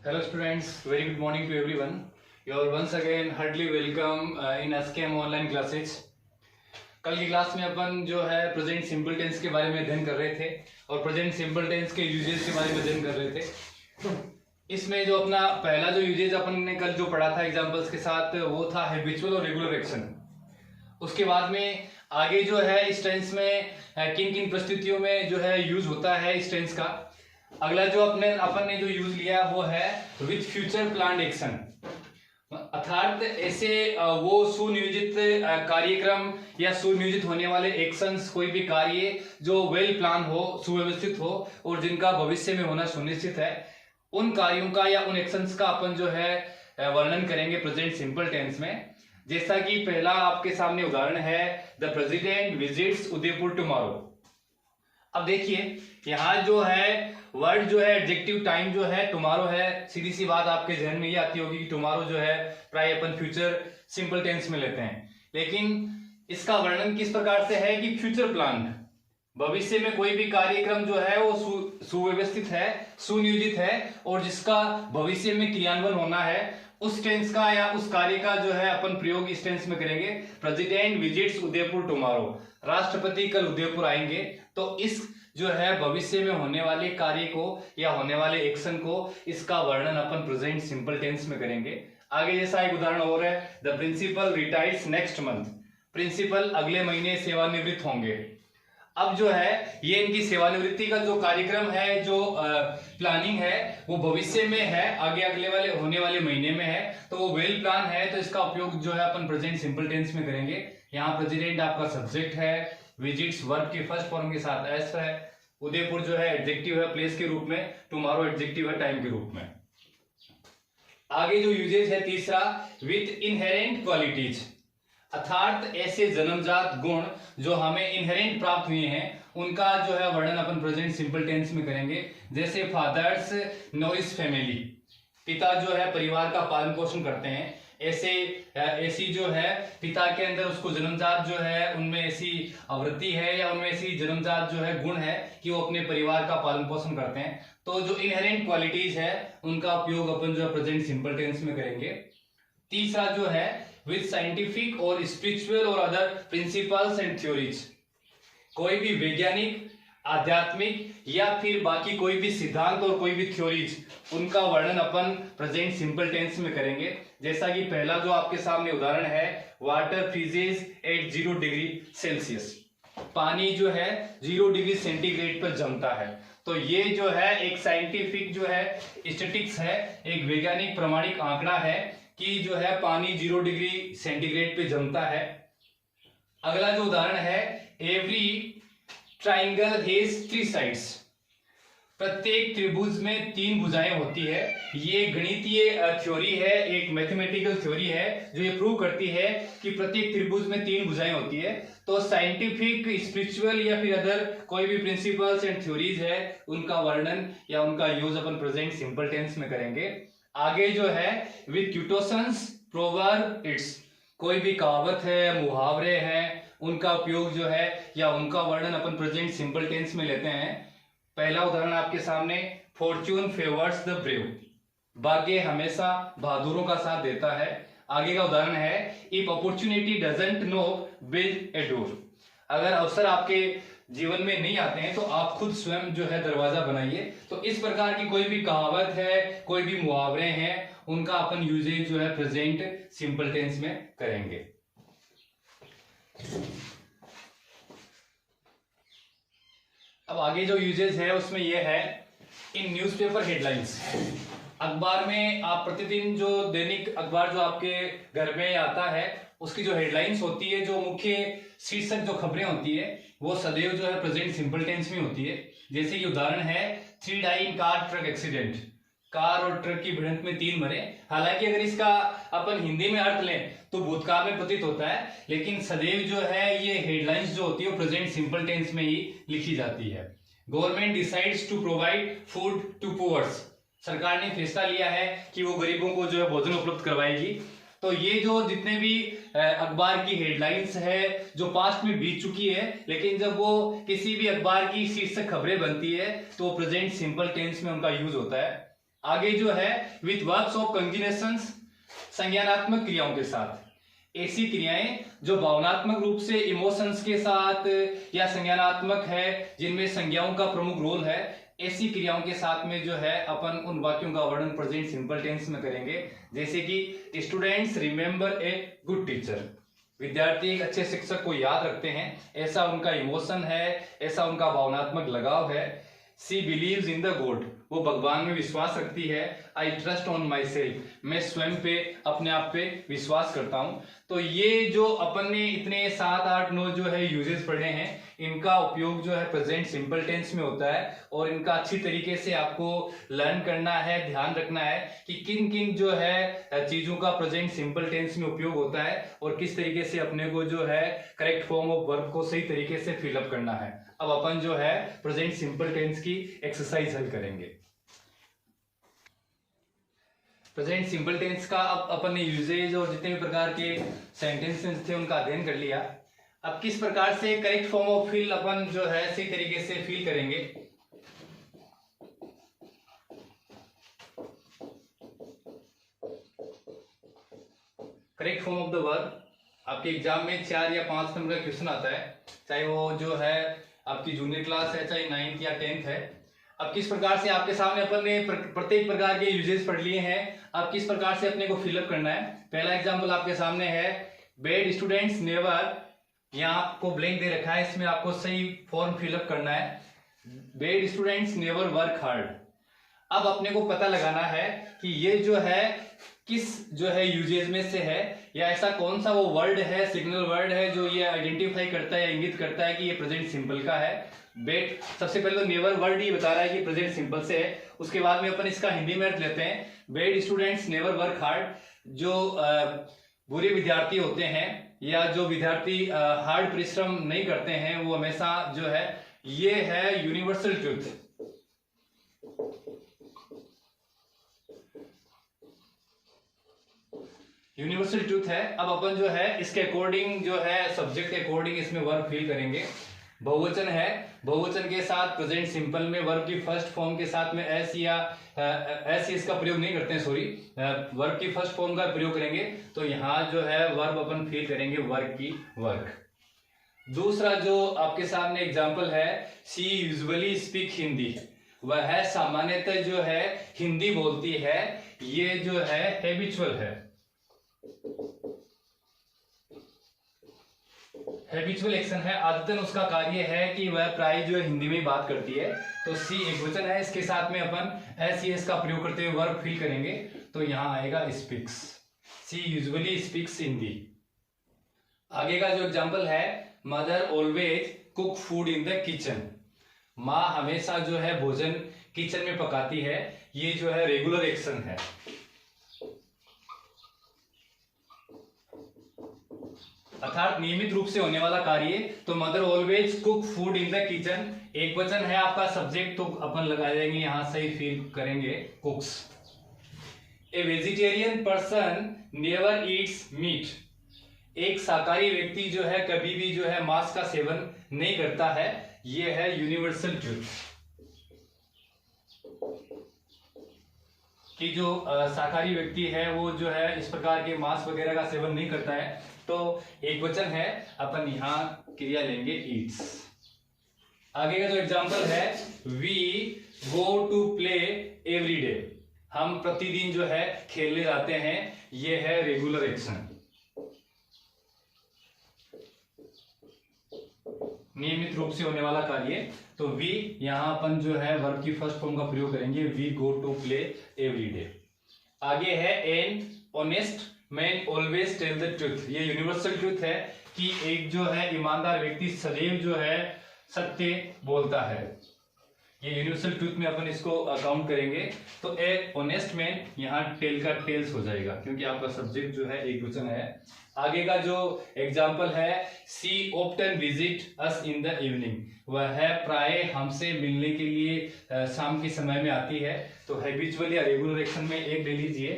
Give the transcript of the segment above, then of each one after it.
Hello students, very good morning to everyone. You are once again heartily welcome in SKM online classes. कल की class में अपन जो है present simple tense के बारे में अध्ययन कर रहे थे और प्रेजेंट सिंपल टेंस के यूजेस के बारे में अध्ययन कर रहे थे। इसमें जो अपना पहला जो यूजेस अपन ने कल जो पढ़ा था एग्जांपल्स के साथ वो था हैबिचुअल और रेगुलर एक्शन। उसके बाद में आगे जो है इस टेंस में किन किन परिस्थितियों में जो है यूज होता है इस टेंस का। अगला जो अपन ने जो यूज लिया वो है विथ फ्यूचर प्लान्ड एक्शन, अर्थात ऐसे वो सुनियोजित कार्यक्रम या सुनियोजित होने वाले एक्शंस, कोई भी कार्य जो वेल प्लान हो, सुव्यवस्थित हो और जिनका भविष्य में होना सुनिश्चित है, उन कार्यों का या उन एक्शंस का अपन जो है वर्णन करेंगे प्रेजेंट सिंपल टेंस में। जैसा कि पहला आपके सामने उदाहरण है, the president visits Udaipur tomorrow. अब देखिए यहाँ जो है वर्ड जो है एडजेक्टिव टाइम जो है टुमारो है। सीधी सी बात आपके जहन में ये आती होगी कि टुमारो जो है प्राय अपन फ्यूचर सिंपल टेंस में लेते हैं, लेकिन इसका वर्णन किस प्रकार से है कि फ्यूचर प्लान, भविष्य में कोई भी कार्यक्रम जो है वो सुव्यवस्थित है, सुनियोजित है और जिसका भविष्य में क्रियान्वयन होना है, उस टेंस का या उस कार्य का जो है अपन प्रयोग इस टेंस में करेंगे। प्रेसिडेंट विजिट्स उदयपुर टुमारो, राष्ट्रपति कल उदयपुर आएंगे। तो इस जो है भविष्य में होने वाले कार्य को या होने वाले एक्शन को, इसका वर्णन अपन प्रेजेंट सिंपल टेंस में करेंगे। आगे जैसा एक उदाहरण और है, the principal retires next month, principal अगले महीने सेवानिवृत्त होंगे। अब जो है ये इनकी सेवानिवृत्ति का जो कार्यक्रम है, जो प्लानिंग है वो भविष्य में है, आगे अगले वाले होने वाले महीने में है, तो वो वेल प्लान है। तो इसका उपयोग जो है अपन प्रेजेंट सिंपल टेंस में करेंगे। यहाँ प्रेसिडेंट आपका सब्जेक्ट है, विजिट्स वर्ब के फर्स्ट फॉर्म के साथ एस है, उदयपुर जो है एडजेक्टिव है प्लेस के रूप में, टुमारो एडजेक्टिव है टाइम के रूप में। आगे जो यूजेज है तीसरा, विथ इनहेरेंट क्वालिटीज, अर्थात ऐसे जन्मजात गुण जो हमें इनहेरेंट प्राप्त हुए हैं, उनका जो है वर्णन अपन प्रेजेंट सिंपल टेंस में करेंगे। जैसे फादर्स नो हिज फैमिली, पिता जो है परिवार का पालन पोषण करते हैं, ऐसी जो है पिता के अंदर उसको जन्मजात जो है उनमें ऐसी आवृत्ति है या उनमें ऐसी जन्मजात जो है गुण है कि वो अपने परिवार का पालन पोषण करते हैं। तो जो इनहेरेंट क्वालिटीज है उनका उपयोग अपन जो है प्रेजेंट सिंपल टेंस में करेंगे। तीसरा जो है विद साइंटिफिक और स्पिरिचुअल और अदर प्रिंसिपल्स एंड थ्योरीज, कोई भी वैज्ञानिक, आध्यात्मिक या फिर बाकी कोई भी सिद्धांत और कोई भी थ्योरीज, उनका वर्णन अपन प्रेजेंट सिंपल टेंस में करेंगे। जैसा कि पहला जो आपके सामने उदाहरण है, water freezes at 0 degree Celsius, पानी जो है 0 डिग्री सेंटीग्रेड पर जमता है। तो ये जो है एक साइंटिफिक जो है स्टैटिस्टिक्स है, एक वैज्ञानिक प्रमाणिक आंकड़ा है कि जो है पानी 0 डिग्री सेंटीग्रेड पे जमता है। अगला जो उदाहरण है, एवरी ट्राइंगल हैज 3 साइड्स, प्रत्येक त्रिभुज में 3 भुजाएं होती है। ये गणितीय थ्योरी है, एक मैथमेटिकल थ्योरी है जो ये प्रूव करती है कि प्रत्येक त्रिभुज में 3 भुजाएं होती है। तो साइंटिफिक, स्पिरिचुअल या फिर अदर कोई भी प्रिंसिपल्स एंड थ्योरीज है, उनका वर्णन या उनका यूज अपन प्रेजेंट सिंपल टेंस में करेंगे। आगे जो है विद क्यूटोशंस प्रोवर्ब इट्स, कोई भी कहावत है, मुहावरे हैं, उनका उपयोग जो है या उनका वर्णन अपन प्रेजेंट सिंपल टेंस में लेते हैं। पहला उदाहरण आपके सामने, फॉर्च्यून फेवर्स द ब्रेव, भाग्य हमेशा बहादुरों का साथ देता है। आगे का उदाहरण है, if opportunity doesn't know build a door, अगर अवसर आपके जीवन में नहीं आते हैं तो आप खुद स्वयं जो है दरवाजा बनाइए। तो इस प्रकार की कोई भी कहावत है, कोई भी मुहावरे हैं, उनका अपन यूजेज जो है प्रेजेंट सिंपल टेंस में करेंगे। अब आगे जो यूजेज है उसमें यह है, इन न्यूज़पेपर हेडलाइंस, अखबार में आप प्रतिदिन जो दैनिक अखबार जो आपके घर में आता है उसकी जो हेडलाइंस होती है, जो मुख्य शीर्षक जो खबरें होती है, वो सदैव जो है प्रेजेंट सिंपल टेंस में होती है। जैसे ये उदाहरण है, 3 die in car truck accident, car और ट्रक की भिड़ंत में 3 मरे। हालांकि अगर इसका अपन हिंदी में अर्थ लें तो भूतकाल में प्रतीत होता है, लेकिन सदैव जो है ये हेडलाइंस जो होती है वो प्रेजेंट सिंपल टेंस में ही लिखी जाती है। Government decides to provide food to poors, सरकार ने फैसला लिया है कि वो गरीबों को जो है भोजन उपलब्ध करवाएगी। तो ये जो जितने भी अखबार की हेडलाइंस है जो पास्ट में बीत चुकी है, लेकिन जब वो किसी भी अखबार की शीर्षक खबरें बनती है तो प्रेजेंट सिंपल टेंस में उनका यूज होता है। आगे जो है विथ वर्ब्स ऑफ कंजुगेशंस, संज्ञानात्मक क्रियाओं के साथ। ऐसी क्रियाएं जो भावनात्मक रूप से इमोशंस के साथ या संज्ञानात्मक है, जिनमें संज्ञाओं का प्रमुख रोल है, ऐसी क्रियाओं के साथ में जो है अपन उन वाक्यों का वर्णन प्रेजेंट सिंपल टेंस में करेंगे। जैसे कि students remember a good teacher, विद्यार्थी एक अच्छे शिक्षक को याद रखते हैं, ऐसा उनका इमोशन है, ऐसा उनका भावनात्मक लगाव है। सी बिलीव्स इन द गॉड, वो भगवान में विश्वास रखती है। I trust on my self, मैं स्वयं पे, अपने आप पे विश्वास करता हूं। तो ये जो अपन ने इतने 7, 8, 9 जो है यूजेस पढ़े हैं, इनका उपयोग जो है प्रेजेंट सिंपल टेंस में होता है और इनका अच्छी तरीके से आपको लर्न करना है, ध्यान रखना है कि किन किन जो है चीजों का प्रेजेंट सिंपल टेंस में उपयोग होता है और किस तरीके से अपने को जो है करेक्ट फॉर्म ऑफ वर्ब को सही तरीके से फिलअप करना है। अब अपन जो है प्रेजेंट सिंपल टेंस की एक्सरसाइज हल करेंगे। प्रेजेंट सिंपल टेंस का अब अपन ने यूजेज और जितने भी प्रकार के सेंटेंसेस थे उनका अध्ययन कर लिया। अब किस प्रकार से करेक्ट फॉर्म ऑफ फिल अपन जो है सही तरीके से फिल करेंगे। Correct form of the verb आपके एग्जाम में 4 या 5 नंबर का क्वेश्चन आता है, चाहे वो जो है आपकी जूनियर क्लास है, चाहे 9th या 10th है। अब किस प्रकार से आपके सामने अपन ने प्रत्येक प्रकार के यूजेस पढ़ लिए हैं, अब किस प्रकार से अपने को फिलअप करना है। पहला एग्जाम्पल आपके सामने है, बेड स्टूडेंट्स नेवर, यहाँ आपको ब्लैंक दे रखा है, इसमें आपको सही फॉर्म फिलअप करना है। Bed students never work hard. अब अपने को पता लगाना है कि ये जो है किस जो है यूजेज में से है, या ऐसा कौन सा वो वर्ड है, सिग्नल वर्ड है जो ये आइडेंटिफाई करता है या इंगित करता है कि ये प्रेजेंट सिंपल का है। बेट, सबसे पहले तो नेवर वर्ड ही बता रहा है कि प्रेजेंट सिंपल से है, उसके बाद में अपन इसका हिंदी में अर्थ लेते हैं। Bed students never work hard, जो बुरे विद्यार्थी होते हैं या जो विद्यार्थी हार्ड परिश्रम नहीं करते हैं वो हमेशा जो है, ये है यूनिवर्सल ट्रूथ। यूनिवर्सल ट्रूथ है। अब अपन जो है इसके अकॉर्डिंग जो है सब्जेक्ट के अकॉर्डिंग इसमें वर्ब फिल करेंगे। बहुवचन है, बहुवचन के साथ प्रेजेंट सिंपल में वर्ब की फर्स्ट फॉर्म के साथ में एस या एस इसका प्रयोग नहीं करते हैं, सॉरी, वर्ब की फर्स्ट फॉर्म का प्रयोग करेंगे। तो यहाँ जो है वर्ब अपन फिल करेंगे वर्क की वर्क। दूसरा जो आपके सामने एग्जाम्पल है, सी यूजुअली स्पीक हिंदी, वह सामान्यतः जो है हिंदी बोलती है, ये जो है हैबिचुअल है। हैबिचुअल एक्शन है, आदतन उसका कार्य है कि वह प्राय जो हिंदी में बात करती है। तो सी एक वचन है, इसके साथ में अपन एस ई एस का प्रयोग करते हुए वर्ब फिल करेंगे। तो यहां आएगा स्पीक्स, सी यूजुअली स्पीक्स हिंदी। आगे का जो एग्जांपल है, mother always cook food in the kitchen, माँ हमेशा जो है भोजन किचन में पकाती है, ये जो है रेगुलर एक्शन है। अर्थात नियमित रूप से होने वाला कार्य। तो mother always cook food in the kitchen, एक वचन है आपका सब्जेक्ट, तो अपन लगा देंगे यहां सही फील करेंगे cooks. A vegetarian person never eats meat, एक शाकाहारी व्यक्ति जो है कभी भी जो है मांस का सेवन नहीं करता है, ये है यूनिवर्सल ट्रूथ कि जो शाकाहारी व्यक्ति है वो जो है इस प्रकार के मांस वगैरह का सेवन नहीं करता है। तो एक वचन है, अपन यहां क्रिया लेंगे ईट्स। आगे का जो एग्जांपल है, we go to play every day, हम प्रतिदिन जो है खेलने जाते हैं, ये है रेगुलर एक्शन, नियमित रूप से होने वाला कार्य। तो वी यहां अपन जो है वर्ब की फर्स्ट फॉर्म का प्रयोग करेंगे, we go to play every day. आगे है, an honest man always tell the truth, ये यूनिवर्सल ट्रूथ है कि एक जो है ईमानदार व्यक्ति सदैव जो है सत्य बोलता है, ये यूनिवर्सल ट्रूथ में अपन इसको काउंट करेंगे। तो ए ऑनेस्ट मैन, यहाँ टेल का टेल्स हो जाएगा क्योंकि आपका सब्जेक्ट जो है एक वचन है। आगे का जो एग्जाम्पल है, she often visit us in the evening, वह है प्राय हमसे मिलने के लिए शाम के समय में आती है। तो हैबिचुअल या रेगुलर एक्शन में एक ले लीजिए,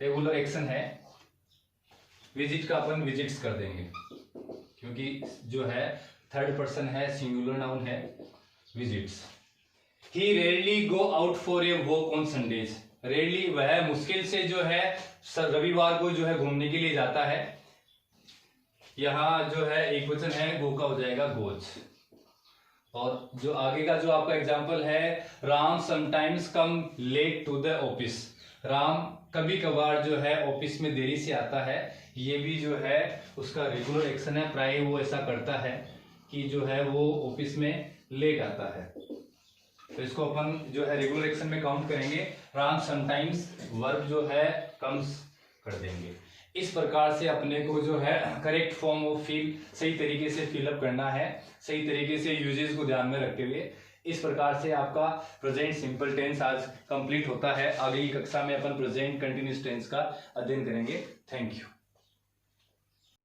रेगुलर एक्शन है, विजिट का अपन विजिट्स कर देंगे क्योंकि जो है थर्ड पर्सन है, सिंगुलर नाउन है visits. He rarely go out for a walk on Sundays. Rarely वह मुश्किल से जो है रविवार को जो है घूमने के लिए जाता है। यहाँ जो है एक वचन है, गो का हो जाएगा गोज। और जो आगे का जो आपका एग्जाम्पल है, Ram sometimes come late to the office. Ram कभी कभार जो है ऑफिस में देरी से आता है। ये भी जो है उसका रेगुलर एक्शन है, प्राय वो ऐसा करता है कि जो है वो ऑफिस में लेट आता है। तो इसको अपन जो है रेगुलर एक्शन में काउंट करेंगे। राम समटाइम्स वर्ब जो है कम्स कर देंगे। इस प्रकार से अपने को जो है करेक्ट फॉर्म ऑफ फिल सही तरीके से फिलअप करना है, सही तरीके से यूजेस को ध्यान में रखते हुए। इस प्रकार से आपका प्रेजेंट सिंपल टेंस आज कंप्लीट होता है। अगली कक्षा में अपन प्रेजेंट कंटिन्यूअस टेंस का अध्ययन करेंगे। Thank you.